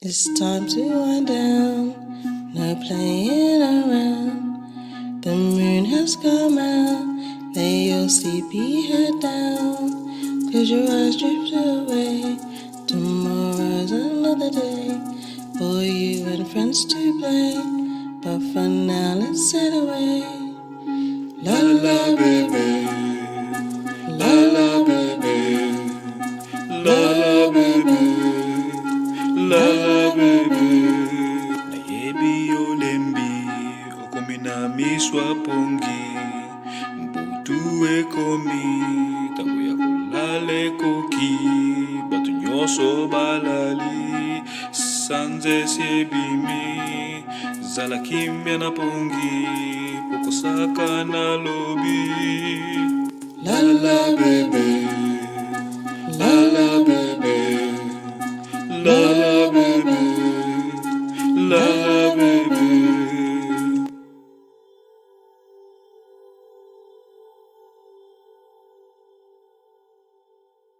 It's time to wind down, no playing around. The moon has come out, lay your sleepy head down. Close your eyes, drift away. Tomorrow's another day for you and friends to play. But for now, let's sail away. La la baby, la la baby, la la baby, la la baby. Nayebi olembi okomina miswa pongi mbutu ekomi tango ya kolala ekoki batu nyonso balali sanze sebimi zala kimia na pongi pokosaka na lobi. La la baby,